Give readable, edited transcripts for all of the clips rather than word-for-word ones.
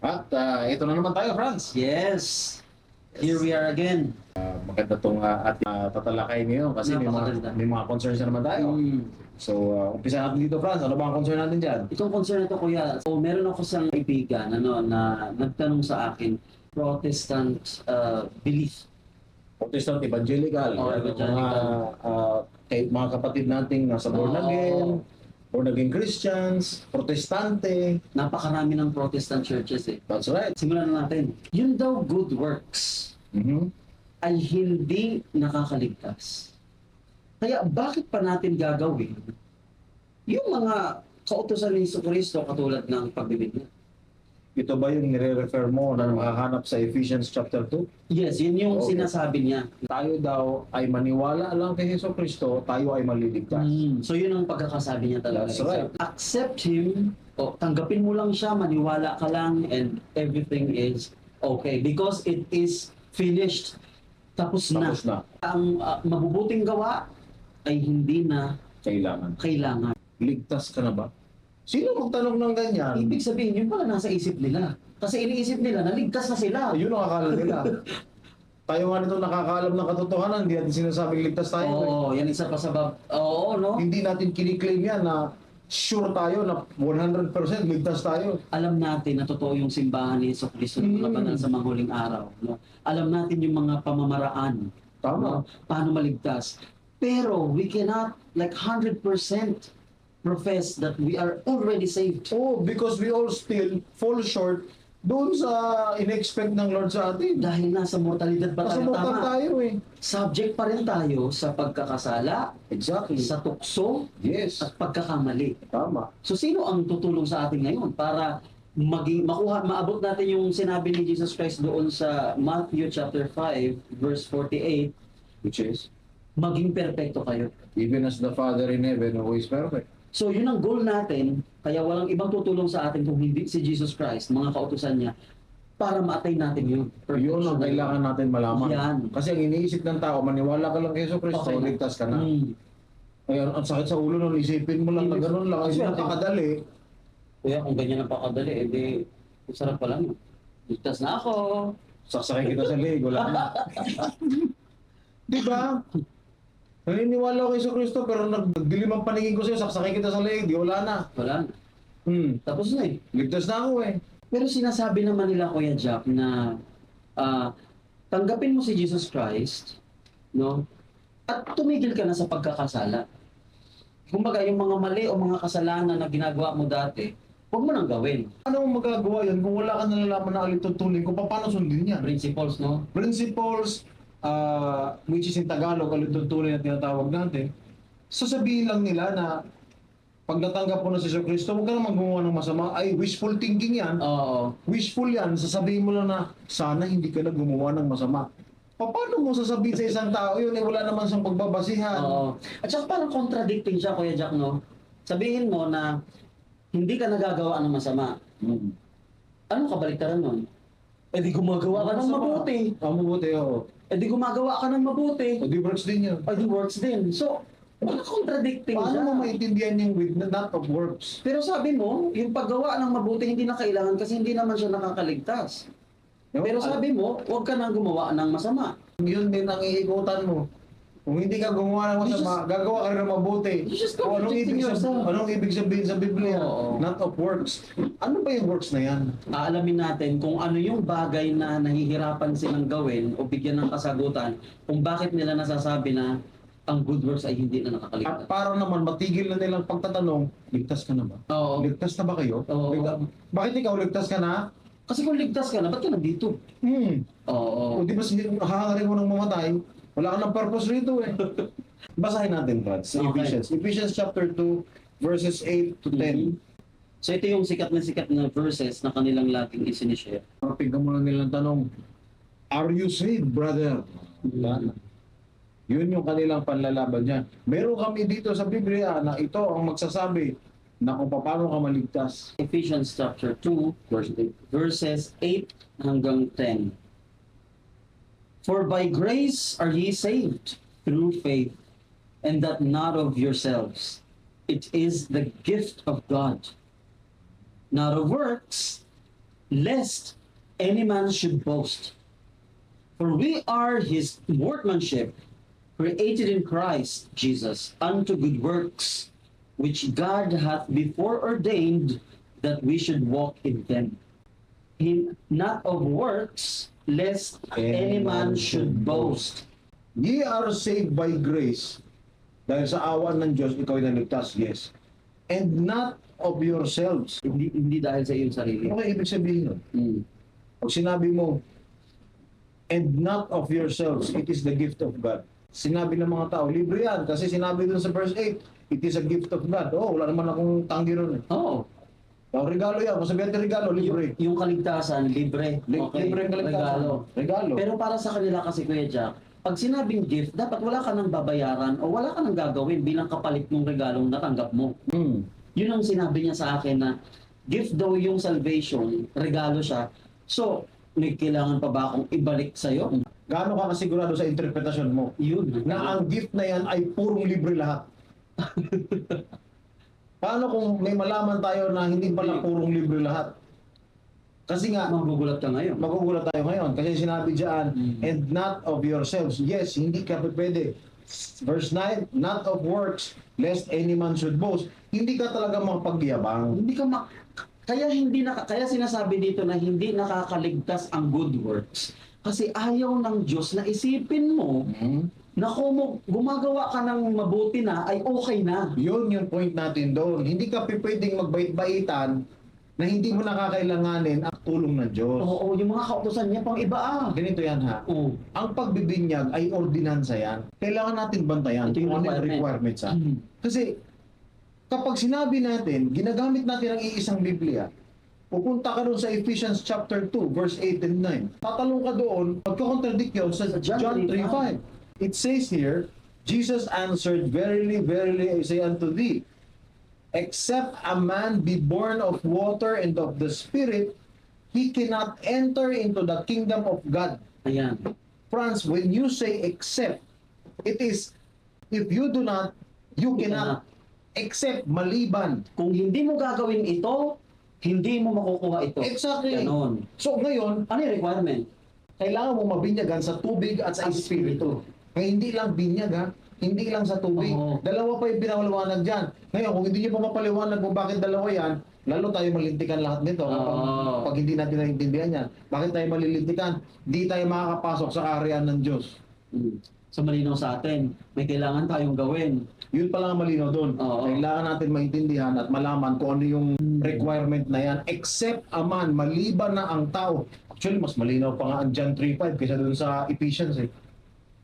At ito na naman tayo, Franz. Yes, here we are again. Maganda itong ating tatalakay ngayon kasi Napakaganda. may mga concerns na naman tayo. So, umpisa natin dito, Franz. Ano ba ang concern natin dyan? Itong concern na to, kuya. So, meron ako sa kaibigan na nagtanong sa akin, Protestant belief. Protestant, evangelical, Oo, evangelical. mga kapatid nating nasa born Oo. again, or naging Christians, Protestante. Napakarami ng Protestant churches eh. That's right. Simulan na natin. Yun daw good works Mhm. ay hindi nakakaligtas. Kaya bakit pa natin gagawin yung mga kautusan ni Jesucristo katulad ng pagbibigay? Ito ba yung nire-refer mo na makahanap sa Ephesians chapter 2? Yes, yun yung Okay. sinasabi niya. Tayo daw ay maniwala lang kay Hesus Kristo, tayo ay maliligtas. So yun ang pagkakasabi niya talaga. That's right. Accept Him, o tanggapin mo lang siya, maniwala ka lang, and everything is okay. Because it is finished. Tapos Tapos na. Ang mabubuting gawa ay hindi na Kailangan. kailangan. Ligtas ka na ba? Sino magtanong ng ganyan? Ibig sabihin, yun pala nasa isip nila. Kasi iniisip nila, naligtas na sila. Ayun ang akala nila. Tayo nga nito nakakaalam ng katotohanan, hindi natin sinasabing ligtas tayo. Oo, yan isa pa sa Oo, no? Hindi natin kiniklaim yan na sure tayo na 100% ligtas tayo. Alam natin na totoo yung simbahan ni Jesucristo ng mga banal sa mga huling araw. No? Alam natin yung mga pamamaraan. Tama. No? Paano maligtas. Pero we cannot like 100% profess that we are already saved. Oh, because we all still fall short doon sa in-expect ng Lord sa atin. Dahil nasa mortalidad pa tayo, Kasumutan tama. tayo eh. Subject pa rin tayo sa pagkakasala, Exactly. sa tukso, Yes. at pagkakamali. Tama. So sino ang tutulong sa atin ngayon para maabot natin yung sinabi ni Jesus Christ doon sa Matthew chapter 5 verse 48, Which is, maging perpekto kayo. even as the Father in heaven who is perfect. So yun ang goal natin, kaya walang ibang tutulong sa atin kung hindi si Jesus Christ, mga kautusan niya, para ma-attain natin yun. Yun ang kailangan natin malaman. Yan. Kasi ang iniisip ng tao, maniwala ka lang kay Hesus Kristo, Okay na. ligtas ka na. Hmm. Ngayon, ang sakit sa ulo nung isipin mo lang na gano'n lang. Kasi Kasi- napakadali. Kuya, kung ganyan ang pakadali, edi sarap pa lang. Ligtas na ako. Saksakay kita sa leg, wala na. Di ba? Naniniwala ako kay Hesus Kristo, pero nagdilim ang paningin ko sa'yo, saksakay kita sa leg, di wala na. Wala na. Tapos na eh. Ligtas na ako eh. Pero sinasabi naman nila, Kuya Jack, na tanggapin mo si Jesus Christ, no? At tumigil ka na sa pagkakasala. Kumbaga, yung mga mali o mga kasalanan na ginagawa mo dati, huwag mo nang gawin. Ano mo magagawa yan kung wala ka nalalaman na alitutunin kung paano sundin yan? Principles, no? Principles, which is in Tagalog, alitutunin na tinatawag natin, sasabihin lang nila na pag natanggap mo na si Jesu Cristo, huwag ka na gumawa ng masama. Ay, wishful thinking yan. Oo. Wishful yan. Sasabihin mo lang na, sana hindi ka na gumawa ng masama. Paano mo sasabihin sa isang tao yun? Eh, wala naman siyang pagbabasihan. Oo. At saka parang contradicting siya, Kuya Jack, no? Sabihin mo na hindi ka nagagawa ng masama. Hmm. Ano kabaliktaran nun? Eh di gumagawa ka ng mabuti. Mabuti, oo. Eh di gumagawa ka ng mabuti. O di works din yun. Ay, di works din. So, parang contradicting siya. Paano mo maintindihan yung with not of works? Pero sabi mo, yung paggawa ng mabuti hindi na kailangan kasi hindi naman siya nakakaligtas. Pero sabi mo, huwag ka nang gumawa ng masama. Yun din ang iikutan mo. Kung hindi ka gumawa ng masama, gagawa ka rin ng mabuti. You're just O contradicting yourself. anong ibig sabihin sa Biblia? Oo. Not of works. Ano ba yung works na yan? Aalamin natin kung ano yung bagay na nahihirapan silang gawin o bigyan ng kasagutan kung bakit nila nasasabi na ang good works ay hindi na At nakakaligtas. para naman matigil na nilang pagtatanong, ligtas ka na ba? Oo. Ligtas na ba kayo? Oo. Bakit ikaw ligtas ka na? Kasi kung ligtas ka na, ba't ka nandito? Oo. O di ba hahangarin mo ng mamatay? Wala ka ng purpose rito eh. Basahin natin, Brad, sa Okay. Ephesians. Ephesians chapter 2, verses 8 to 10. So ito yung sikat na verses na kanilang laging isinishare. Tingnan mo lang nilang tanong, are you saved, brother? Wala na. Yun yung kanilang panlalaban niya. Meron kami dito sa Biblia na ito ang magsasabi na kung paano ka maligtas. Ephesians chapter 2, verses 8 hanggang 10. For by grace are ye saved through faith, and that not of yourselves. It is the gift of God, not of works, lest any man should boast. For we are his workmanship, created in Christ Jesus unto good works, which God hath before ordained that we should walk in them. Not of works, lest any man should boast. Ye are saved by grace. Dahil sa awa ng Diyos, ikaw ay naligtas, yes. And not of yourselves. Hindi dahil sa iyong sarili. Ano kaya ibig sabihin nun? Mm. Pag sinabi mo, and not of yourselves, it is the gift of God. Sinabi ng mga tao, libre yan. Kasi sinabi dun sa verse 8, it is a gift of God. Oh, wala naman akong tanggi ron. Oo. Oh, regalo yan. Kung sabihin natin regalo, libre. Yung kaligtasan, libre. Libre ang kaligtasan. Regalo. Pero para sa kanila kasi, Kuya Jack, pag sinabing gift, dapat wala ka nang babayaran o wala ka nang gagawin bilang kapalit ng regalong natanggap mo. Hmm. Yun ang sinabi niya sa akin na gift daw yung salvation, regalo siya. So, may kailangan pa ba akong ibalik sa'yo? Gaano ka kasigurado sa interpretasyon mo? Yun. Na ang gift na yan ay purong libre lahat. Paano kung may malaman tayo na hindi pala purong libre lahat? Kasi nga, Magugulat ka ngayon. magugulat tayo ngayon. Kasi sinabi diyan, and not of yourselves. Yes, hindi ka pwede. Verse 9, not of works, lest any man should boast. Hindi ka talaga makapagyabang. Hindi ka kaya sinasabi dito na hindi nakakaligtas ang good works. Kasi ayaw ng Diyos na isipin mo na kung gumagawa ka ng mabuti na ay okay na. Yun yung point natin doon. Hindi ka pwedeng magbait-baitan na hindi mo nakakailanganin ang tulong ng Diyos. Oo, yung mga kautosan niya pang iba ah. Ganito yan ha. Oo. Ang pagbibinyag ay ordinansa yan. Kailangan natin bantayan Ito yung kung ano yung requirement. requirements ha. Kasi kapag sinabi natin, ginagamit natin ang iisang Biblia, pupunta ka doon sa Ephesians chapter 2, verse 8 and 9. Tatalong ka doon, magkakontradict yun sa John 3:5. It says here, Jesus answered, verily, verily, I say unto thee, except a man be born of water and of the Spirit, he cannot enter into the kingdom of God. Ayan. Franz, when you say except, it is, if you do not, you cannot. Except, maliban. Kung hindi mo gagawin ito, hindi mo makukuha ito. Exactly. Ganon. So ngayon, Ano yung requirement? kailangan mo mabinyagan sa tubig at sa Ang espiritu. Kaya hindi lang binyag ha, hindi lang sa tubig. Oo. Dalawa pa yung pinawaliwanag dyan. Ngayon, kung hindi nyo pa mapaliwanag kung bakit dalawa yan, lalo tayo malintikan lahat nito. Oo. Pag hindi natin naiintindihan yan. Bakit tayo malilintikan? Di tayo makakapasok sa kaharian ng Diyos. So malinaw sa atin, may kailangan tayong gawin. Yun pala ang malinaw doon. Oo. Kailangan natin maintindihan at malaman kung ano yung requirement na yan. Except a man, maliban na ang tao. Actually, mas malinaw pa nga ang John 3:5 kaysa doon sa Ephesians eh.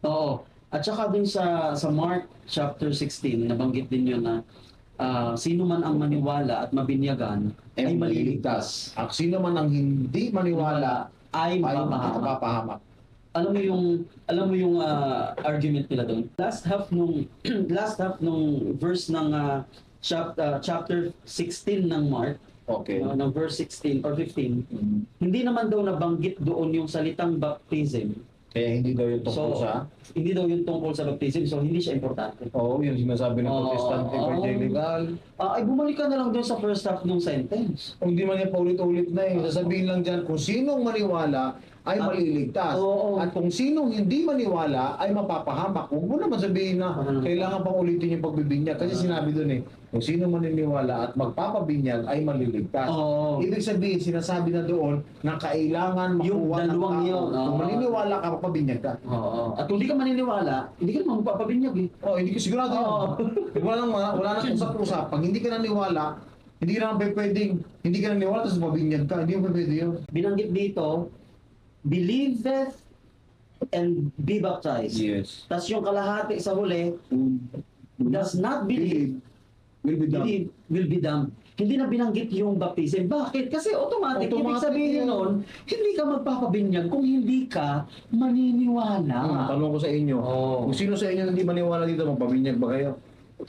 Oo. At saka dun sa Mark chapter 16, nabanggit din yun na sino man ang maniwala at mabinyagan ay maliligtas. Ang sino man ang hindi maniwala Ay ay mapapahamak. mapapahamak. Alam mo yung argument nila doon. Last half nung verse ng chapter 16 ng Mark, Okay. ng verse 16 or 15, hindi naman daw nabanggit doon yung salitang baptism. Kaya hindi daw yung tungkol sa... Hindi daw yung tungkol sa baptism, so hindi siya importante. Oo, yung sinasabi ng Oo, Protestant oo. evangelical. Ay bumalik ka na lang doon sa first half ng sentence. Kung di man yan paulit-ulit na eh. Sasabihin lang dyan, kung sinong maniwala ay maliligtas. Oo. At kung sinong hindi maniwala ay mapapahamak. Huwag mo naman sabihin na kailangan pang ulitin yung pagbibinyag. Kasi sinabi doon eh, kung sino maniniwala at magpapabinyag ay maliligtas. Oo. Ibig sabihin, sinasabi na doon na kailangan Yung makuha ng dalawang tao. yun, oo. Kung maniniwala ka, mapabinyag ka. Oo. At kung hindi ka maniniwala, hindi ka naman magpapabinyag eh. Oh, hindi ko sigurado yun. Oo. Wala nang usap-usap. Pag hindi ka naniwala, hindi ka naman pwedeng, hindi ka naniwala tapos mabinyag ka. Hindi mo pwede yun. Binanggit dito, believeth and be baptized. Yes. Tapos yung kalahati sa huli, does not believe, Will be done. believe will be damned. Hindi na binanggit yung baptism. Bakit? Kasi automatic ibig Automatic sabihin yun. nun, hindi ka magpapabinyag kung hindi ka maniniwala. Tanong ko sa inyo, Oo. kung sino sa inyo hindi maniwala dito, magpabinyag ba kayo?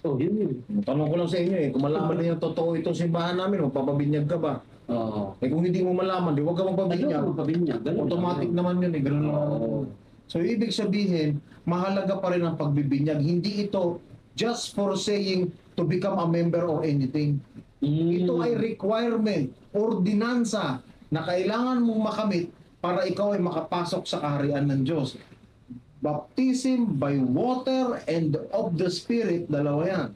Oh, yun. Tanong ko lang sa inyo eh, kung malaman niyo totoo itong simbahan namin, magpapabinyag ka ba? Oo. Eh kung hindi mo malaman, di huwag ka magpabinyag. Ayun, magpabinyag. Ganun Automatic lang. naman yun eh, ganun lang. Oo. So ibig sabihin, mahalaga pa rin ang pagbibinyag. Hindi ito just for saying to become a member or anything. Ito ay requirement, ordinansa na kailangan mong makamit para ikaw ay makapasok sa kaharian ng Diyos. Baptism by water and of the Spirit, dalawa yan.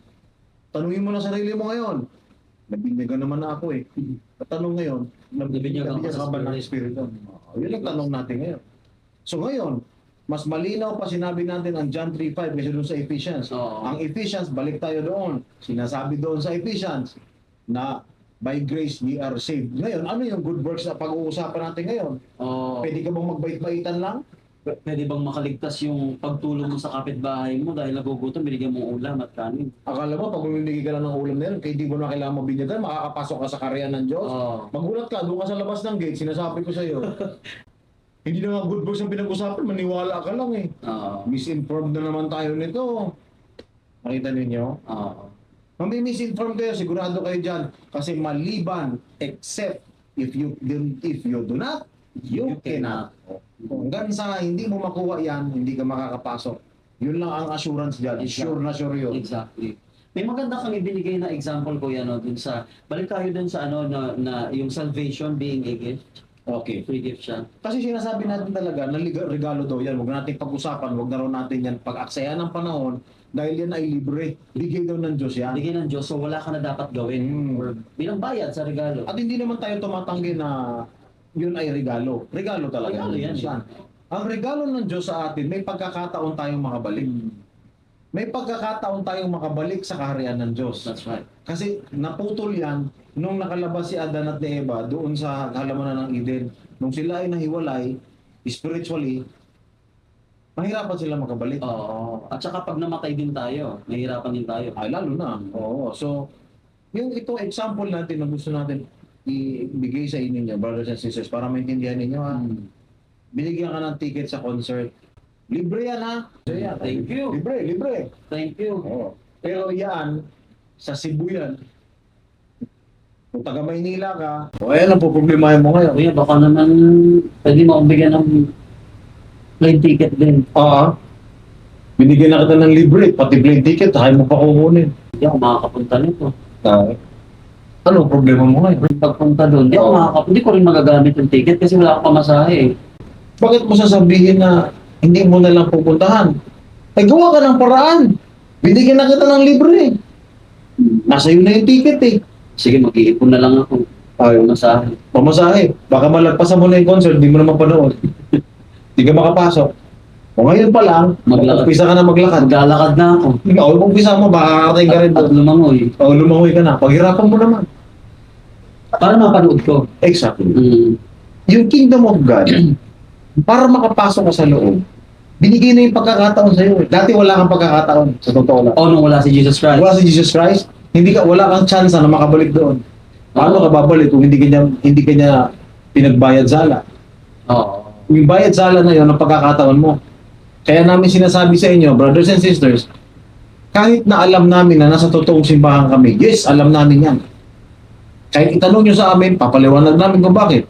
Tanungin mo na sarili mo ngayon. Nabinyagan naman na ako eh. Tanong ngayon, Nabinyagan ka ka sa ba ng Espiritu? Yun ang tanong natin ngayon. So ngayon, mas malinaw pa sinabi natin ang John 3:5 kasi doon sa Ephesians. Oo. Ang Ephesians, balik tayo doon. Sinasabi doon sa Ephesians na by grace we are saved. Ngayon, ano yung good works na pag-uusapan natin ngayon? Oo. Pwede ka bang magbait-baitan lang? Pwede bang makaligtas yung pagtulong mo sa kapitbahay mo dahil nagugutom, binigyan mo ulam at kanin? Akala mo, pag bumibigay ka lang ng ulam na yan, kaya di mo na kailangan mabinyagan, makakapasok ka sa karyan ng Diyos. Oo. Magulat ka, doon ka sa labas ng gate, sinasabi ko sa iyo. Hindi na nga good works ang pinag-usapan, maniwala ka lang eh. Oo. Misinformed na naman tayo nito. Nakita ninyo? Oo. Mami-misinform kayo, sigurado kayo dyan. Kasi maliban, except if you do not, you cannot. Hanggang sa hindi mo makuha yan, hindi ka makakapasok. Yun lang ang assurance dyan. Exactly. Sure na sure yun. Exactly. May maganda kang ibinigay na example ko yan, no, dun sa, balik tayo dun sa ano, na yung salvation being a gift. Okay. Free gift siya. Kasi sinasabi natin talaga na regalo daw yan. Huwag natin pag-usapan, huwag na raw natin yan pag-aksaya ng panahon dahil yan ay libre. Bigay daw ng Diyos yan. Bigay ng Diyos, so wala ka na dapat gawin. Or bilang bayad sa regalo. At hindi naman tayo tumatanggi na yun ay regalo. Regalo talaga. Regalo yan. Ang regalo ng Diyos sa atin, may pagkakataon tayong makabalik. May pagkakataon tayong makabalik sa kaharian ng Diyos. That's right. Kasi naputol yan nung nakalabas si Adan at ni Eva doon sa halamanan ng Eden. Nung sila ay nahiwalay, spiritually, mahirapan sila makabalik. Oo. At saka pag namatay din tayo, mahirapan din tayo. Ay, lalo na. Oo. So, yung itong example natin na gusto natin ibigay sa inyo niya, brothers and sisters, para maintindihan ninyo ha. Binigyan ka ng ticket sa concert. Libre yan ha. So, yan. Thank you. Libre. Thank you. Oo. Pero yan, sa Cebu yan. Kung taga Maynila ka, o ayan ang poproblemahin mo ngayon. Kuya, baka naman pwede mo akong bigyan ng plane ticket din. Oo. Binigyan na kita ng libre, pati plane ticket, kaya mo pa kukunin. Hindi ako makakapunta nito. Ano problema mo ngayon? Pagpunta doon, hindi ko rin magagamit yung ticket kasi wala akong pamasahe eh. Bakit mo sasabihin na hindi mo na lang pupuntahan? Ay, gawa ka ng paraan. Binigyan na kita ng libre. Nasa iyo na yung ticket eh. Sige, mag-iipon na lang ako. Ay, Pamasahe. pamasahe. Baka malagpasan mo na yung concert, di mo na mapanood. Di ka makapasok. O ngayon pa lang, Maglakad. umpisa ka na maglakad. Maglalakad na ako. O umpisa mo, baka kakatayin ka rin At doon. lumangoy. O lumangoy ka na. Paghirapan mo naman. Para mapanood ko. Exactly. Mm. Yung kingdom of God, para makapasok ka sa loob, binigay na yung pagkakataon sa iyo. Dati wala kang pagkakataon, sa totoo lang. O nung wala si Jesus Christ. Wala si Jesus Christ, wala kang chance na makabalik doon. Paano ka babalik kung hindi ka niya pinagbayad sala? Oo. Yung bayad sala na yun, ang pagkakataon mo. Kaya namin sinasabi sa inyo, brothers and sisters, kahit na alam namin na nasa totoong simbahan kami, yes, alam namin yan. Kahit itanong nyo sa amin, papaliwanag namin kung bakit.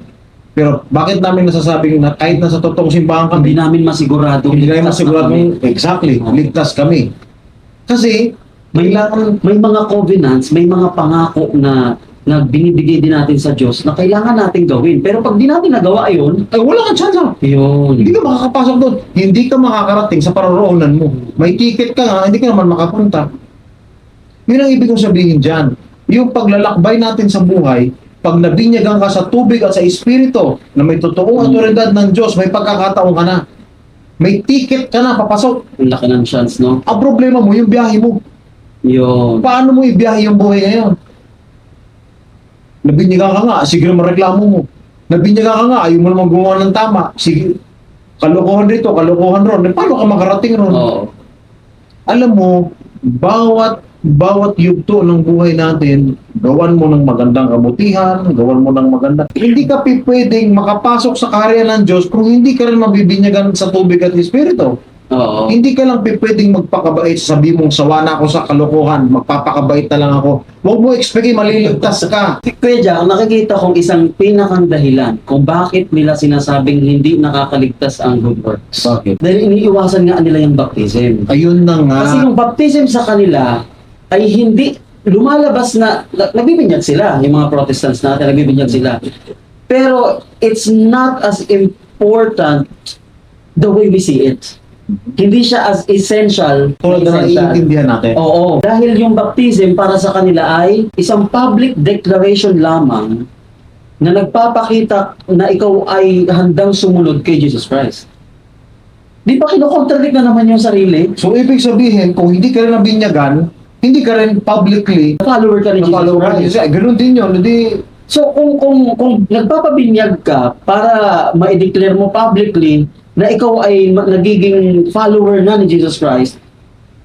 Pero bakit namin nasasabing na kahit nasa totoong simbahan Hindi kami, namin masigurado. hindi namin ligtas na masigurado kami. exactly, ligtas kami. Kasi, May mga covenants, may mga pangako na binibigay din natin sa Diyos na kailangan natin gawin. Pero pag di natin nagawa yun, ay, wala kang chance. yun. Hindi ka makakapasok doon. Hindi ka makakarating sa paroroonan mo. May ticket ka nga, hindi ka naman makapunta. Yun ang ibig kong sabihin dyan. Yung paglalakbay natin sa buhay, pag nabinyagan ka sa tubig at sa espiritu na may totoong autoridad ng Diyos, may pagkakataon ka na. May ticket ka na, papasok. Ang laki ng chance, no? Ang problema mo, yung biyahe mo. Yun. Paano mo ibiyahe yung buhay ngayon? Nabinyagan ka nga, sige na mareklamo mo. Nabinyagan ka nga, ayaw mo naman gumawa ng tama. Sige, kalokohan dito, kalokohan ron. Paano ka makarating ron? Oo. Alam mo, bawat yugto ng buhay natin, gawan mo ng magandang kabutihan, gawan mo ng maganda. Hindi ka pwedeng makapasok sa kaharian ng Diyos kung hindi ka rin mabibinyagan sa tubig at espiritu. Oo. Hindi ka lang pwedeng magpakabait, sabi mong sawa na ako sa kalokohan, magpapakabait na lang ako. Huwag mo expect maliligtas ka. Kuya Jack, nakikita kong isang pinakang dahilan kung bakit nila sinasabing hindi nakakaligtas ang good works. Bakit? Dahil iniiwasan nga nila yung baptism. Ayun na nga. Kasi yung baptism sa kanila ay hindi lumalabas na, nagbibinyag sila, yung mga Protestants natin, nagbibinyag sila. Pero it's not as important the way we see it. Hindi siya as essential. Tulad na naiintindihan natin. Oo. Dahil yung baptism para sa kanila ay isang public declaration lamang na nagpapakita na ikaw ay handang sumunod kay Jesus Christ. Di ba kinokontradict na naman yung sarili? So, ibig sabihin, kung hindi ka rin nabinyagan, hindi ka rin publicly Follower ka ni Jesus follower ka. Christ. Ganun din yun. Hindi, So kung nagpapabinyag ka para ma-declare mo publicly na ikaw ay nagiging follower na ni Jesus Christ,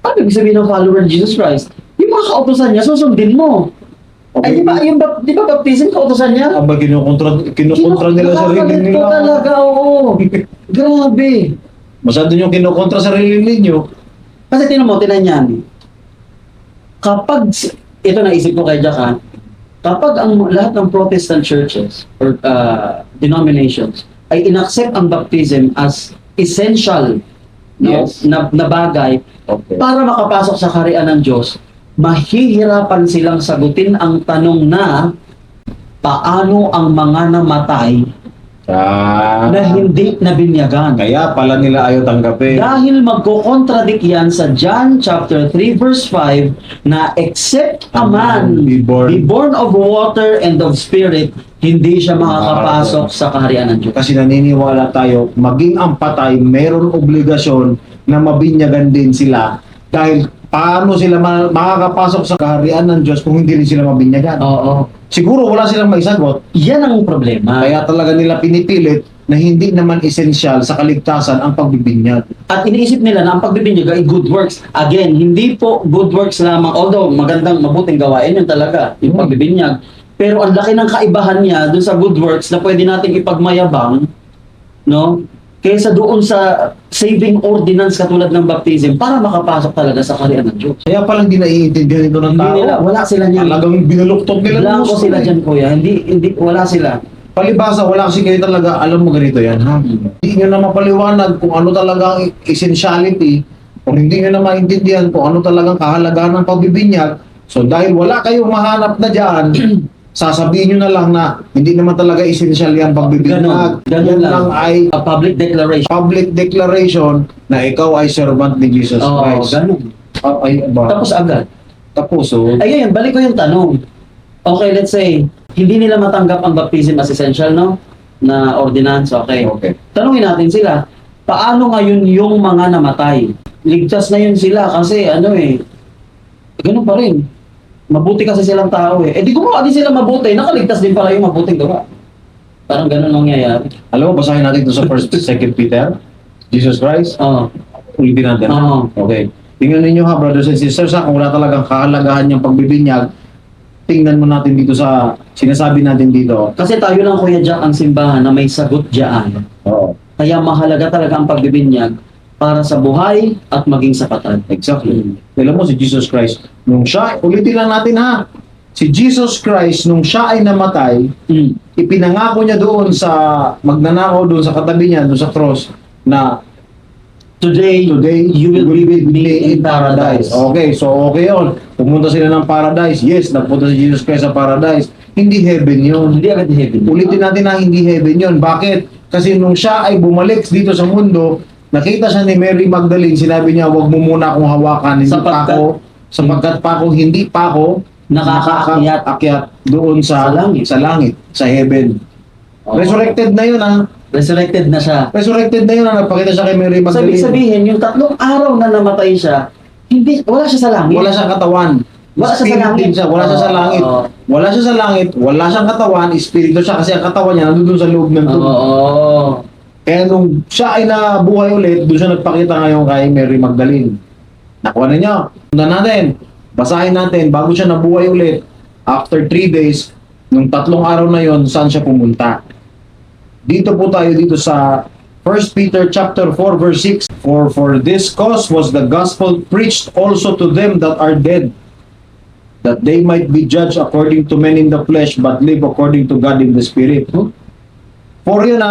paano ibig sabihin ng follower ni Jesus Christ? Yung mga kautosan niya, susundin mo. Ay, di ba baptism kautosan niya? Aba, kinukontra nila sarili Nakakalit nila. ko talaga, oo. Grabe. Masyado yung kinukontra sarili ninyo. Kasi tinan yan. Kapag, ito naisip ko kay Jack ha, kapag ang lahat ng Protestant churches or denominations ay inaccept ang baptism as essential Yes. na bagay Okay. para makapasok sa kaharian ng Diyos, mahihirapan silang sagutin ang tanong na paano ang mga namatay na hindi nabinyagan. Kaya pala nila ayaw tanggapin. Dahil magko-contradict yan sa John chapter 3 verse 5 na except a man Be be born. born of water and of spirit, hindi siya makakapasok sa kaharian ng Diyos. Kasi naniniwala tayo, maging ang patay, mayroon obligasyon na mabinyagan din sila. Dahil paano sila makakapasok sa kaharian ng Diyos kung hindi rin sila mabinyagan? Oo. Siguro wala silang maisagot. Yan ang problema. Kaya talaga nila pinipilit na hindi naman esensyal sa kaligtasan ang pagbibinyag. At iniisip nila na ang pagbibinyag ay good works. Again, hindi po good works lamang. Although magandang, mabuting gawain yun talaga, yung pagbibinyag. Pero ang laki ng kaibahan niya dun sa good works na pwede nating ipagmayabang, no? Kaysa doon sa saving ordinance katulad ng baptism para makapasok talaga sa kaharian ng Diyos. Kaya palang di naiintindihan ito ng Hindi tao. nila, wala sila niyan. Talagang binuluktot nila. ng Blanco gusto sila eh. dyan, kuya. Hindi, wala sila. Palibasa, wala kasi kayo talaga, alam mo ganito yan, ha? Hindi nyo na mapaliwanag kung ano talaga ang essentiality, kung hindi nyo na maintindihan kung ano talagang kahalagahan ng pagbibinyag. So dahil wala kayong mahanap na dyan, sasabihin nyo na lang na hindi naman talaga essential yan pagbibinyag. Ganun Yan lang. lang ay A public declaration. public declaration na ikaw ay servant ni Jesus Oo, Christ. ganun. Ay, ba? Tapos agad. Tapos, so, Ay, ngayon, balik ko yung tanong. Okay, let's say, hindi nila matanggap ang baptism as essential, no? Na ordinance, okay. okay. Tanungin natin sila, paano ngayon yung mga namatay? Ligtas na yun sila kasi ganun pa rin. Mabuti kasi silang tao eh. Eh di gumawa din sila mabuti, nakaligtas din pala yung mabuting gawa. Parang ganun nangyayari. Alam mo, basahin natin ito sa 1st, 2nd Peter. Jesus Christ. Oo. Ulitin natin. Oo. Okay. Tingnan ninyo ha, brothers and sisters, ha, kung wala talagang kahalagahan yung pagbibinyag, tingnan mo natin dito sa sinasabi natin dito. Kasi tayo lang, Kuya Jack, ang simbahan na may sagot dyan. Oo. Kaya mahalaga talaga ang pagbibinyag para sa buhay at maging sa patay. Exactly. Alam mo, si Jesus Christ, nung siya, ulitin lang natin ha, si Jesus Christ, nung siya ay namatay, Mm. ipinangako niya doon sa, magnanakaw doon sa katabi niya, doon sa cross, na Today, you will be with me in paradise. paradise. Okay, so okay yun. Pumunta sila ng paradise. Yes, nagpunta si Jesus Christ sa paradise. Hindi heaven yun. Hindi agad heaven. Ulitin natin na hindi heaven yun. Bakit? Kasi nung siya ay bumalik dito sa mundo, nakita siya ni Mary Magdalene, sinabi niya, huwag mo muna akong hawakan, hindi sapagkat pa ako hindi pa ako nakakaakyat doon sa langit, sa heaven. Oo. Resurrected na yun ha. Resurrected na siya. Resurrected na yun ha. Nagpakita siya kay Mary So, ibig Magdalene. sabihin, yung 3 araw na namatay siya, wala siya sa langit. Wala siyang katawan. Wala siya sa Spirit langit. din siya. Wala siya sa langit. Oo. Wala siya sa langit. Wala siyang katawan. Espiritu siya kasi ang katawan niya nandun sa loob ng Oo. tubo. Kaya nung siya ay nabuhay ulit, doon siya nagpakita ngayon kay Mary Magdalene. Nakuha na niya. Sundan natin. Basahin natin. Bago siya nabuhay ulit, after 3 days, nung 3 araw na yon, saan siya pumunta? Dito po tayo dito sa 1 Peter chapter 4 verse 6. For this cause was the gospel preached also to them that are dead, that they might be judged according to men in the flesh, but live according to God in the spirit. For yun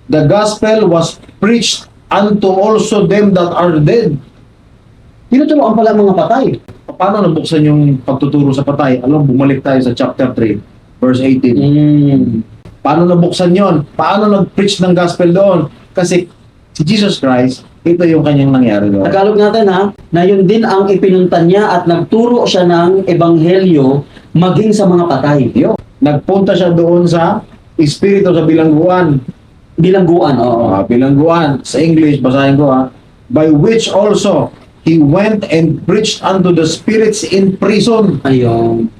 the gospel was preached unto also them that are dead. Tinuturoan pala ang mga patay. Paano nabuksan yung pagtuturo sa patay? Alam, bumalik tayo sa chapter 3, verse 18. Paano nabuksan yon? Paano nag-preach ng gospel doon? Kasi si Jesus Christ, ito yung kanyang nangyari doon. Tagalog natin ha, na yun din ang ipinunta niya at nagturo siya ng ebanghelyo maging sa mga patay. Nagpunta siya doon sa Espiritu sa bilangguan. Bilangguan, oo. Bilangguan. Sa English, basahin ko by which also he went and preached unto the spirits in prison. Ayun.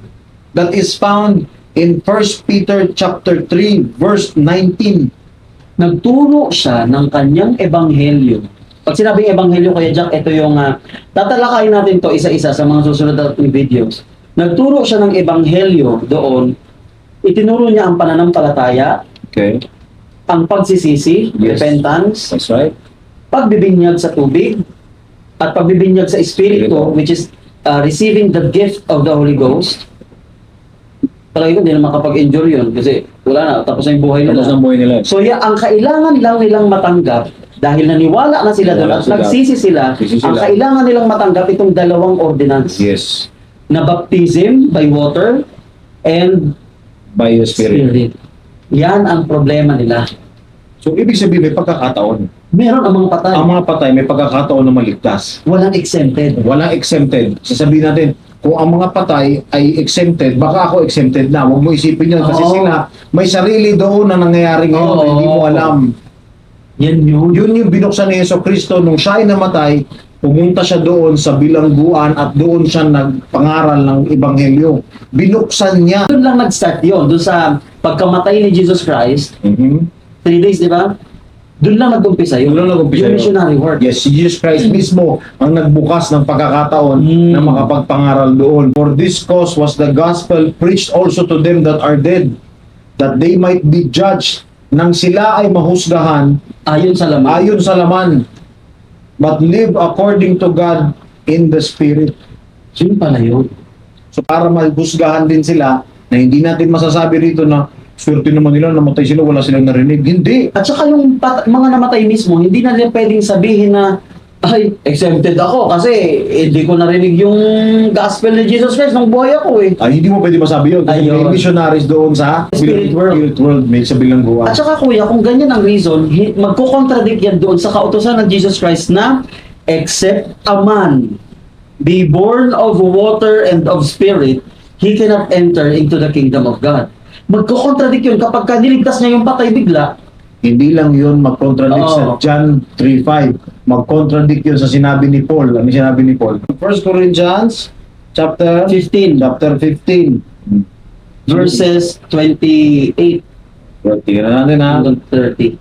That is found in 1 Peter chapter 3 verse 19. Nagturo siya ng kanyang ebanghelyo. Pag sinabing ebanghelyo, Kuya Jack, ito yung tatalakayin natin to isa-isa sa mga susunod nating videos. Nagturo siya ng ebanghelyo doon. Itinuro niya ang pananampalataya, Okay. ang pagsisisi, Yes. repentance, That's right. pagbibinyag sa tubig, at pagbibinyag sa Espiritu, which is receiving the gift of the Holy Ghost. Talaga hindi na makapag-endure yun kasi wala na, tapos na yung buhay nila. Tapos ng buhay nila. So ang kailangan lang nilang matanggap, dahil naniwala na sila doon Naniwala at sila. nagsisi sila, Nagsisi ang sila. kailangan nilang matanggap itong dalawang ordinance. Yes. Na baptism by water and By the Spirit. Spirit. Yan ang problema nila. So, ibig sabihin, may pagkakataon. Meron ang mga patay. Ang mga patay, may pagkakataon na maligtas. Walang exempted. Walang exempted. Sasabihin natin, kung ang mga patay ay exempted, baka ako exempted na. Huwag mo isipin yun kasi Oo. sila may sarili doon na nangyayari ngayon na Oo. hindi mo alam. Yan yun. Yun yung binuksan ni Yeso Cristo nung siya ay namatay, pumunta siya doon sa bilangguan at doon siya nagpangaral ng Ebanghelyo. Binuksan niya. Doon lang nag-start yun. Doon sa pagkamatay ni Jesus Christ, 3 days, di ba? Doon lang nag-umpisa yun. Doon lang nag-umpisa Yung yun. missionary work. Yes, si Jesus Christ mismo ang nagbukas ng pagkakataon na makapagpangaral doon. For this cause was the gospel preached also to them that are dead, that they might be judged nang sila ay mahusgahan Ayon sa laman. ayon sa laman, but live according to God in the Spirit. Yun pala yun. So para mahusgahan din sila na hindi natin masasabi rito na swerte naman nila, namatay sila, wala silang narinig. Hindi. At saka yung mga namatay mismo, hindi na nila pwedeng sabihin na, ay, exempted ako kasi hindi ko narinig yung gospel ni Jesus Christ nung buhay ako eh. Ay, hindi mo pwede masabi yun. Kasi Ayun. may missionaries doon sa Spirit world. Spirit world, may sa bilangguan. At saka kuya, kung ganyan ang reason, magko-contradict yan doon sa kautosan ng Jesus Christ na except a man be born of water and of spirit, he cannot enter into the kingdom of God. Magko-contradict yun kapag niligtas niya yung patay bigla. Hindi lang yun mag-contradict sa Oo. John 3:5. Mag-contradict yun sa sinabi ni Paul. Ano sinabi ni Paul? 1 Corinthians chapter 15 15. verses 28 Tingnan natin ha. hanggang 30.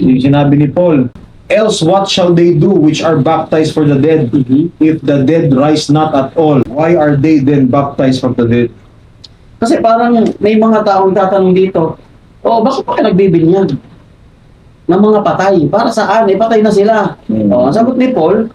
Yung sinabi ni Paul, else what shall they do which are baptized for the dead? If the dead rise not at all, why are they then baptized from the dead? Kasi parang may mga taong tatanong dito, bakit pa ka nagbibinyag ng mga patay? Para saan? Patay na sila. Ang sagot ni Paul,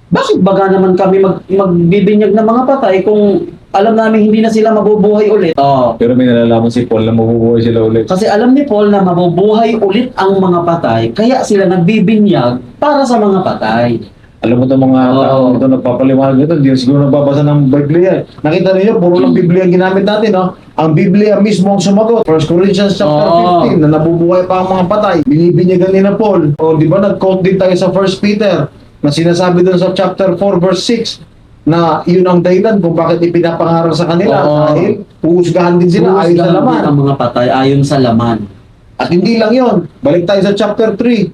bakit baga naman kami magbibinyag ng mga patay kung alam namin hindi na sila mabubuhay ulit? Pero may nalalaman si Paul na mabubuhay sila ulit. Kasi alam ni Paul na mabubuhay ulit ang mga patay, kaya sila nagbibinyag para sa mga patay. Alam mo itong mga Oo. taong ito nagpapaliwanag nito, hindi siguro nagbabasa ng Biblia. Nakita niyo, puro lang Biblia ang ginamit natin, no? Ang Biblia mismo ang sumagot. 1 Corinthians chapter Oo. 15, na nabubuhay pa ang mga patay. Binibinyagan ni na Paul. O, di ba, nag-quote din tayo sa 1 Peter, na sinasabi doon sa chapter 4, verse 6, na yun ang dahilan kung bakit ipinapangaral sa kanila. Oo. Dahil huhusgahan din sila ayon sa Huhusgahan laman. ang mga patay ayon sa laman. At hindi lang yon. Balik tayo sa chapter 3,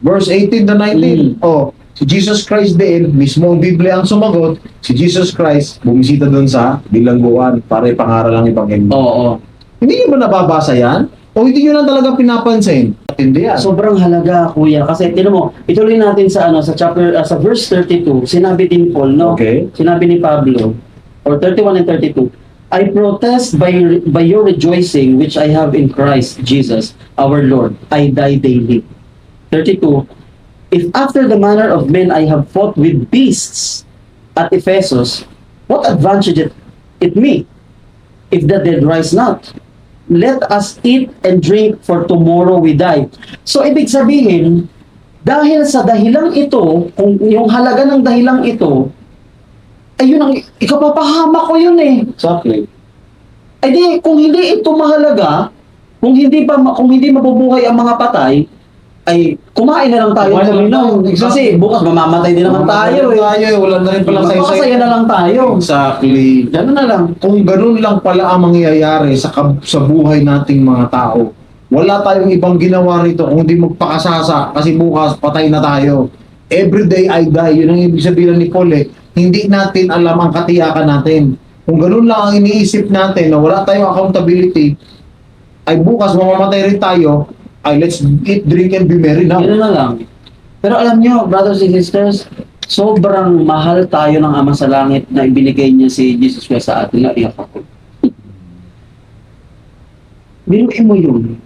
verse 18 to 19. Si Jesus Christ din, mismo ang Biblia ang sumagot, si Jesus Christ bumisita doon sa bilangguan para ipangaral ang Ebanghelyo. Oo. Hindi nyo ba nababasa yan? O hindi nyo lang talaga pinapansin? At hindi yan. Sobrang halaga, kuya. Kasi tingnan mo, ituloy natin sa sa chapter sa verse 32, sinabi din Paul, no? Okay. Sinabi ni Pablo, or 31 and 32, I protest by your rejoicing which I have in Christ Jesus, our Lord. I die daily. 32, if after the manner of men I have fought with beasts at Ephesus, what advantage it me, if the dead rise not? Let us eat and drink, for tomorrow we die. So, ibig sabihin, dahil sa dahilang ito, kung yung halaga ng dahilang ito, ayun ang ikapapahamak ko yun eh. Exactly. Ay di, kung hindi ito mahalaga, Kung hindi mabubuhay ang mga patay, ay kumain na lang tayo Kumain na lang uminom. tayo, exactly. Kasi bukas mamamatay din naman tayo eh. Wala na rin pala Magpapasaya na lang tayo. Exactly. Gano'n na lang. Kung ganun lang pala ang mangyayari sa buhay nating mga tao, wala tayong ibang ginawa rito kung hindi magpakasasa kasi bukas patay na tayo. Every day I die. Yun ang ibig sabihin ni Paul eh. Hindi natin alam ang katiyakan natin. Kung ganun lang ang iniisip natin na wala tayong accountability, ay bukas mamamatay rin tayo, ay let's eat, drink, and be merry na. Gano'n na lang. Pero alam nyo, brothers and sisters, sobrang mahal tayo ng Ama sa Langit na ibinigay niya si Jesus Christ sa atin. Naiyak ako. Biruin mo yun.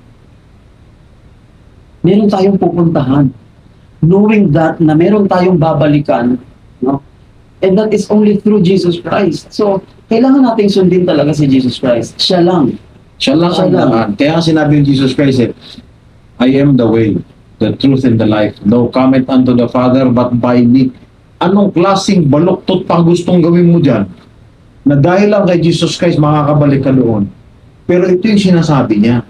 Meron tayong pupuntahan. Knowing that na meron tayong babalikan, no? And that is only through Jesus Christ. So, kailangan nating sundin talaga si Jesus Christ. Siya lang. Siya lang Siya ang lang. laman. Kaya nga sinabi ng Jesus Christ eh, I am the way, the truth, and the life. No cometh unto the Father but by me. Anong klaseng baluktot pa gustong gawin mo dyan? Na dahil lang kay Jesus Christ makakabalik ka doon. Pero ito yung sinasabi niya.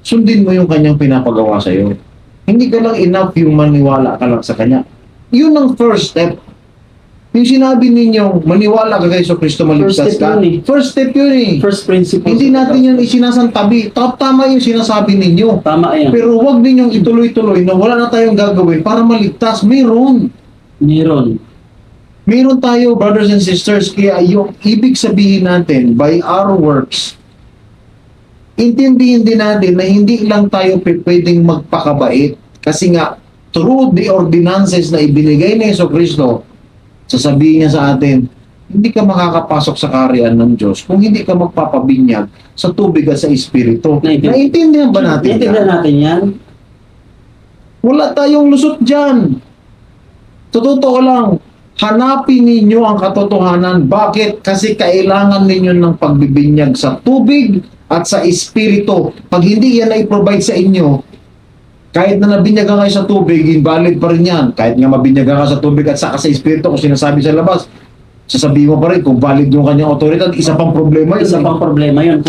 Sundin mo yung kanyang pinapagawa sa iyo. Hindi ka lang enough yung maniwala ka lang sa kanya. Yun ang first step. Yung sinabi ninyo, maniwala ka kay Kristo, maligtas First step ka. yun eh. First step yun eh. First principle. Hindi natin yan isinasantabi. Tama yung sinasabi ninyo. Tama yan. Pero huwag ninyong ituloy-tuloy na wala na tayong gagawin para maligtas. Mayroon. Meron. Mayroon tayo, brothers and sisters. Kaya yung ibig sabihin natin, by our works, intindihin din natin na hindi lang tayo pwedeng magpakabait. Kasi nga, through the ordinances na ibinigay ni Kristo, sasabihin niya sa atin, hindi ka makakapasok sa kaharian ng Diyos kung hindi ka magpapabinyag sa tubig at sa Espiritu. Naiintindihan ba natin Naiintindihan yan? natin yan. Wala tayong lusot dyan. Totoo lang, hanapin ninyo ang katotohanan. Bakit? Kasi kailangan ninyo ng pagbibinyag sa tubig at sa Espiritu. Pag hindi yan i-provide sa inyo, kahit na nabinyagan kayo sa tubig, invalid pa rin yan. Kahit nga mabinyagan ka sa tubig at saka sa Espiritu, kung sinasabi sa labas, sasabihin mo pa rin kung valid yung kanyang otoridad, isa pang problema yun. Isa pang problema yun.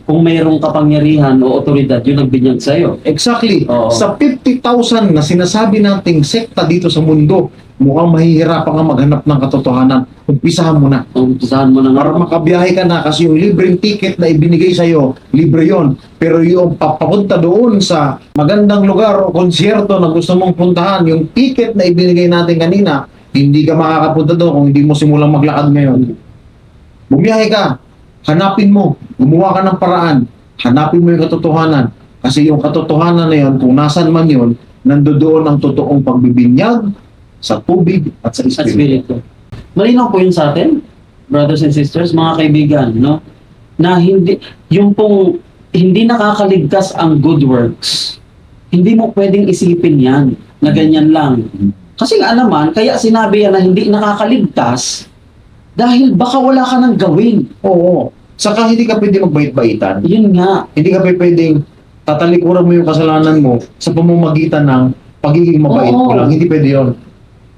Kung mayroong kapangyarihan o otoridad, yun ang binyag sa'yo. Exactly. Oo. Sa 50,000 na sinasabi nating sekta dito sa mundo, mukhang mahihirapan ka maghanap ng katotohanan. Umpisahan mo na. Umpisahan mo na nga. Para makabiyahe ka na kasi yung libreng ticket na ibinigay sa'yo, libre yon. Pero yung papapunta doon sa magandang lugar o konsyerto na gusto mong puntahan, yung ticket na ibinigay natin kanina, hindi ka makakapunta doon kung hindi mo simulang maglakad ngayon. Bumiyahe ka, hanapin mo, gumawa ka ng paraan, hanapin mo yung katotohanan. Kasi yung katotohanan na yun, kung nasan man yun, nandoon ang totoong pagbibinyag sa tubig at sa At Espiritu. spirito. Malinaw po yun sa atin, brothers and sisters, mga kaibigan, no? Na yung pong hindi nakakaligtas ang good works. Hindi mo pwedeng isipin yan na ganyan lang. Kasi nga naman, kaya sinabi yan na hindi nakakaligtas dahil baka wala ka nang gawin. Oo. Saka hindi ka pwede magbait-baitan. Yun nga. Hindi ka pwedeng tatalikuran mo yung kasalanan mo sa pamamagitan ng pagiging mabait Oo. mo lang. Hindi pwede yun.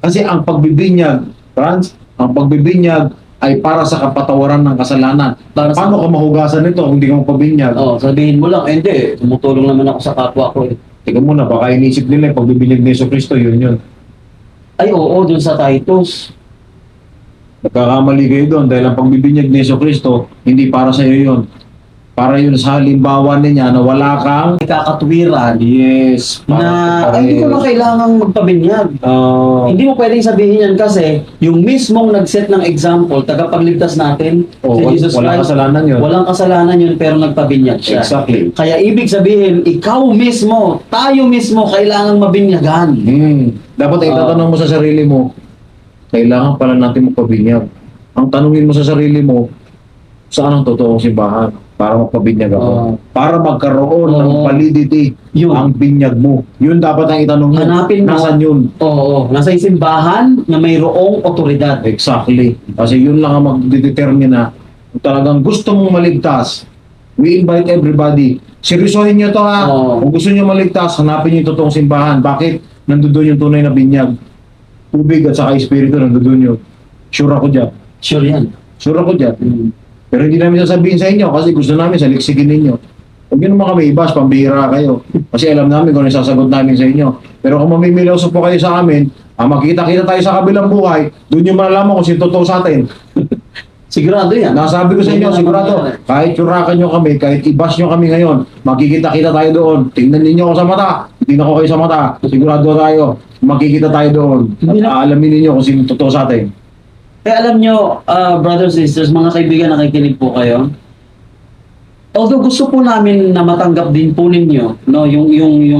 Kasi ang pagbibinyag, Franz, ang pagbibinyag ay para sa kapatawaran ng kasalanan. Para sa, Paano ka mahugasan nito kung hindi ka magpabinyag? sabihin mo lang, hindi, tumutulong naman ako sa kapwa ko. Eh. Teka muna, baka inisip nila yung pagbibinyag ni Kristo, yun. Ay, oo, dun sa Titus. Nagkakamali kayo doon dahil ang pagbibinyag ni Kristo, hindi para sa iyo yun. Para yun sa halimbawa niya na wala kang Kakatwiran yes. na ay, hindi ko na kailangang magpabinyag. Hindi mo pwedeng sabihin yan kasi yung mismong nag-set ng example, tagapagligtas natin, si Jesus walang Christ, kasalanan yun. walang kasalanan yun pero nagpabinyag siya. Exactly. Kaya ibig sabihin, ikaw mismo, tayo mismo, kailangang mabinyagan. Dapat ay tatanong mo sa sarili mo, kailangan pala natin magpabinyag. Ang tanungin mo sa sarili mo, saan ang totoong simbahan? Para magpabinyag ako. Para magkaroon ng validity Yun. ang binyag mo. Yun dapat ang itanong mo. Hanapin mo. Nasaan yun? Oo, nasa simbahan na mayroong otoridad. Exactly. Kasi yun lang ang magdedetermine na kung talagang gusto mong maligtas, we invite everybody. Seryosohin nyo to ha. Oo. Kung gusto nyo maligtas, hanapin nyo yung totoong simbahan. Bakit? Nandoon yung tunay na binyag. Tubig at saka espiritu, nandoon yun. Sure ako dyan. Sure yan. Sure ako dyan. Pero hindi namin sasabihin sa inyo kasi gusto namin saliksikin ninyo. Huwag nyo naman kami ibas, pambihira kayo. Kasi alam namin kung ano sasagot namin sa inyo. Pero kung mamimiloso po kayo sa amin, magkita-kita tayo sa kabilang buhay, doon nyo malalaman kung sino totoo sa atin. Sigurado yan. Nasabi ko sa inyo, sigurado, kahit yurakan nyo kami, kahit ibas nyo kami ngayon, magkikita-kita tayo doon. Tingnan ninyo ako sa mata, tingnan ko kayo sa mata, sigurado tayo, magkikita tayo doon. At aalamin ninyo kung sino totoo sa atin. Kaya alam nyo, brothers and sisters, mga kaibigan, nakikinig po kayo. Although gusto po namin na matanggap din po ninyo, no, yung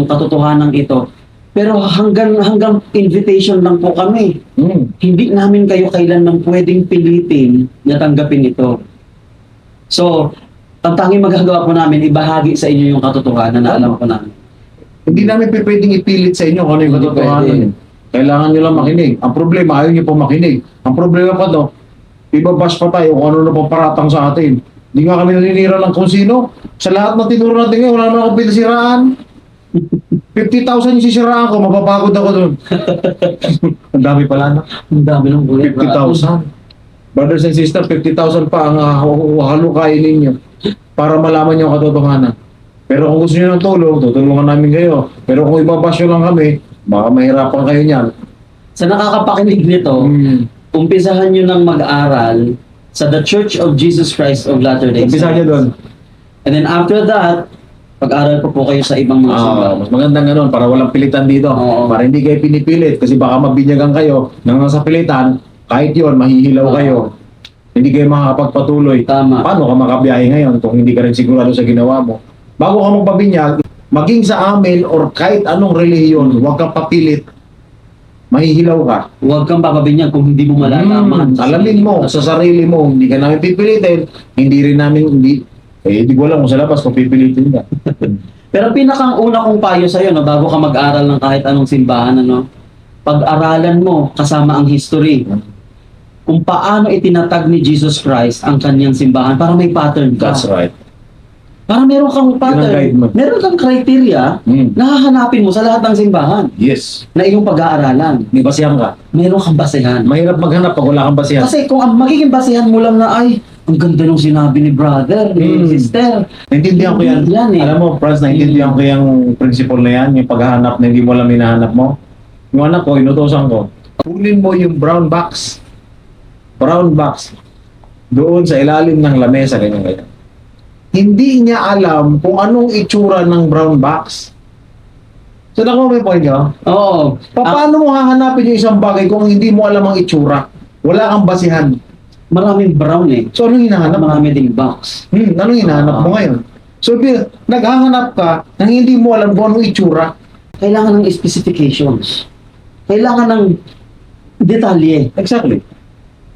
katotohanan ito. Pero hanggang invitation lang po kami. Hindi namin kayo kailanman pwedeng pilitin na tanggapin ito. So, ang tanging magagawa po namin, ibahagi sa inyo yung katotohanan na alam po namin. Hindi namin pwedeng ipilit sa inyo kung ano yung Hindi katotohanan. pwede. Kailangan nyo lang makinig. Ang problema, ayaw nyo po makinig. Ang problema pa to, ibabash pa tayo kung ano na pang paratang sa atin. Hindi nga kami naninira ng kung sino. Sa lahat ng tinuro natin ngayon, wala naman akong pinasiraan. 50,000 yung sisiraan ko, mapapagod ako doon. Ang dami pala na. Ang dami ng buhay. 50,000. Brothers and sisters, 50,000 pa ang halukain ninyo para malaman nyo ang katotohanan. Pero kung gusto nyo ng tulong, tutulungan namin kayo. Pero kung ibabash nyo lang kami, baka mahirapan kayo niyan. Sa nakakapakinig nito, umpisahan nyo ng mag-aral sa The Church of Jesus Christ of Latter-day Saints. Umpisa nyo doon. And then after that, pag-aral po po kayo sa ibang mga simbahan. Mas magandang ganun para walang pilitan dito. Oo. Para hindi kayo pinipilit kasi baka mabinyagan kayo nang nasa pilitan, kahit yon mahihilaw Oo. kayo. Hindi kayo makakapagpatuloy. Tama. Paano ka makabiyahe ngayon kung hindi ka rin sigurado sa ginawa mo? Bago ka magpabinyag, maging sa amin or kahit anong relihiyon, huwag kang papilit. Mahihilaw ka. Huwag kang papabinyag kung hindi mo malalaman. Alamin mo sa sarili mo, hindi ka namin pipilitin, hindi rin namin, hindi ko alam kung sa labas kung pipilitin ka. Pero pinakang una kong payo sa'yo, no, bago ka mag-aral ng kahit anong simbahan, ano, pag-aralan mo kasama ang history. Kung paano itinatag ni Jesus Christ ang kanyang simbahan para may pattern ka. That's right. Para meron kang guide pattern, mo. meron kang criteria na hahanapin mo sa lahat ng simbahan Yes. na iyong pag-aaralan. May basihan ka. Meron kang basehan. Mahirap maghanap pag wala kang basihan. Kasi kung ang magiging basehan mo lang na ay, ang ganda nung sinabi ni brother, ni sister. Naintindihan ko yan. Yan eh. Alam mo, Franz, naintindihan ko yung principle na yan, yung paghahanap na hindi mo alam hinahanap mo. Yung anak ko, inutosan ko, kunin mo yung brown box. Brown box. Doon sa ilalim ng lamesa, ganyan. Hindi niya alam kung anong itsura ng brown box. So, nakuha mo yung point nyo? Oo. Paano mo hahanapin yung isang bagay kung hindi mo alam ang itsura? Wala kang basihan. Maraming brown eh. So, anong hinahanap mo? Marami ding box. Anong hinahanap mo ngayon? So, naghahanap ka nang hindi mo alam kung anong itsura. Kailangan ng specifications. Kailangan ng detalye. Exactly.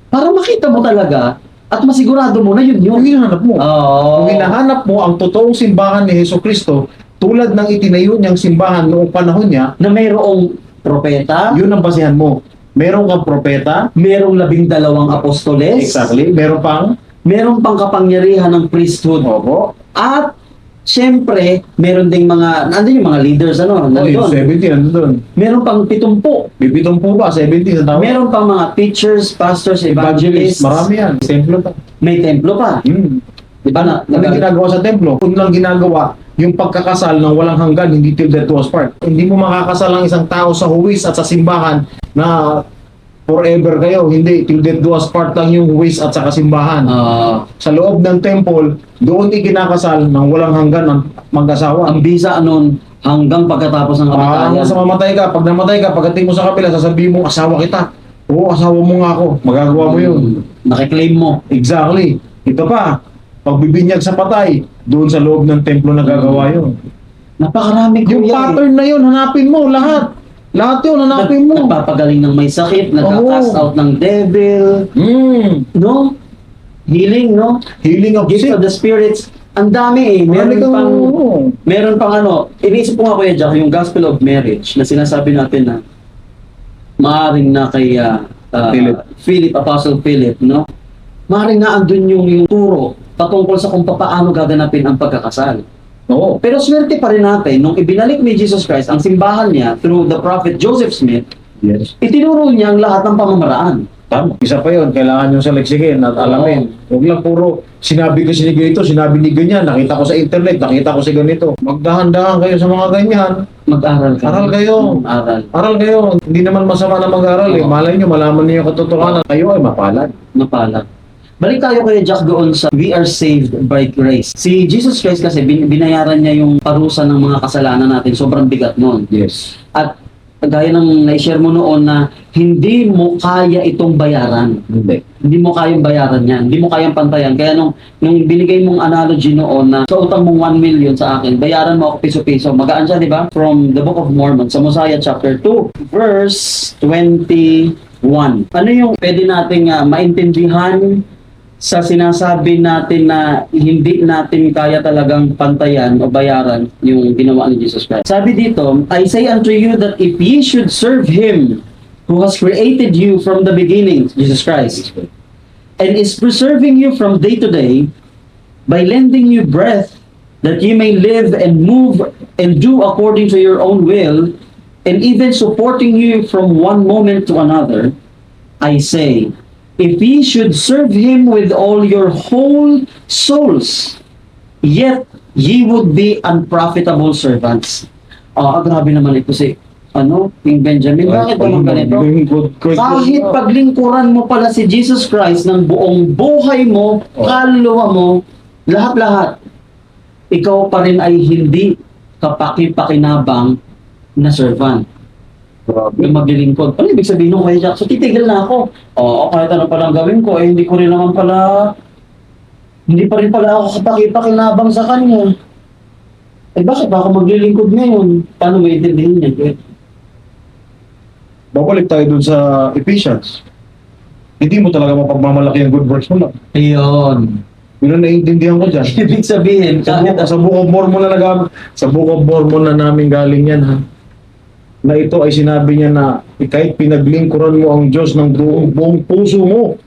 Para makita mo talaga at masigurado mo na yun Yung yun. hinahanap mo. Oo. Kung hinahanap mo ang totoong simbahan ni Jesucristo, tulad ng itinayo niyang simbahan noong panahon niya, Na mayroong propeta, yun ang basihan mo. Meron kang propeta, mayroong 12 apostoles, exactly, meron pang, mayroong pang kapangyarihan ng priesthood, opo, at syempre, meron ding mga, nandun yung mga leaders, ano, yung nandun. 70, nandun. Meron pang 70. Bibitong po ba? 70 sa tao? Meron pang mga teachers, pastors, Evangelist, evangelists. marami yan. Templo pa. May templo pa. Di ba na? Ano ginagawa sa templo? Kung lang ginagawa, yung pagkakasal ng walang hanggan, hindi till death do us part. Hindi mo makakasal ang isang tao sa huwis at sa simbahan na forever kayo. Hindi, till death do us part lang yung huwis at sa simbahan. Sa loob ng temple, doon ikinakasal ng walang hanggan ng mag-asawa. ang bisa nun, hanggang pagkatapos ng kamatayan. Sa mamatay ka, pag namatay ka, pagdating mo sa kapila, sasabihin mo, asawa kita. Oo, asawa mo nga ako. Magagawa mo yun. Nakiklaim mo. Exactly. Ito pa, pagbibinyag sa patay, doon sa loob ng templo nagagawa yun. Napakarami Yung pattern na yun, hanapin mo lahat. Lahat yun, hanapin mo. Nagpapagaling ng may sakit, nagka-cast Oo. out ng devil, no? Healing, no? Healing of Gifts sick. of the spirits. Ang dami eh. Marami kang- Meron pang ano, iniisip ko nga Kuya Jack, yung Gospel of Marriage na sinasabi natin na maaring na kay Philip, Apostle Philip, no? Maaring na andun yung turo patungkol sa kung paano gaganapin ang pagkakasal. Oo. Pero swerte pa rin natin, nung ibinalik ni Jesus Christ ang simbahan niya through the prophet Joseph Smith, Yes. itinuro niya ang lahat ng pamamaraan. Tama. Isa pa yun, kailangan yung saliksikin at alamin. Huwag lang puro sinabi kasi ni ganito, sinabi ni ganyan, nakita ko sa internet, nakita ko sa ganito. Magdahan-dahan kayo sa mga ganyan. Mag-aral ka. Aral kayo. Aral. Aral kayo. Hindi naman masama na mag-aral eh. Oo. Malay nyo, malaman niyo yung katotohanan. Kayo ay mapalad. Napalad. Balik tayo kay Jack doon sa we are saved by grace. Si Jesus Christ kasi binayaran niya yung parusa ng mga kasalanan natin. Sobrang bigat noon. Yes. At gaya ng na-share mo noon na hindi mo kaya itong bayaran. Hindi. Hindi mo kayang bayaran yan. Hindi mo kayang pantayan. Kaya nung binigay mong analogy noon na sa utang mong 1 million sa akin, bayaran mo ako piso-piso. Magaan siya, di ba? From the Book of Mormon, sa Mosiah chapter 2, verse 21. Ano yung pwede nating maintindihan sa sinasabi natin na hindi natin kaya talagang pantayan o bayaran yung ginawa ni Jesus Christ? Sabi dito, I say unto you that if ye should serve Him who has created you from the beginning, Jesus Christ, and is preserving you from day to day by lending you breath that ye may live and move and do according to your own will, and even supporting you from one moment to another, I say, if ye should serve Him with all your whole souls, yet ye would be unprofitable servants. Grabe naman ito si King Benjamin. Bakit naman ganito? Kahit paglingkuran mo pala si Jesus Christ ng buong buhay mo, kaluluwa mo, lahat-lahat, ikaw pa rin ay hindi kapaki-pakinabang na servant. Yung maglilingkod. Ano ibig sabihin nung kaya Jack? So titigil na ako. Kahit ano palang gawin ko, hindi ko rin naman pala, hindi pa rin pala ako kapaki-pakinabang sa kanya. Bakit ba ako maglilingkod ngayon? Paano mo intindihin yan? Babalik tayo dun sa Ephesians. Hindi mo talaga mapagmamalaki ang good works mo lang. Ayun. Yun ang naiintindihan ko dyan. Ibig sabihin, Sa Book of Mormon sa Book of Mormon na namin galing yan ha. Na ito ay sinabi niya na kahit pinaglingkuran mo ang Diyos ng buong puso mo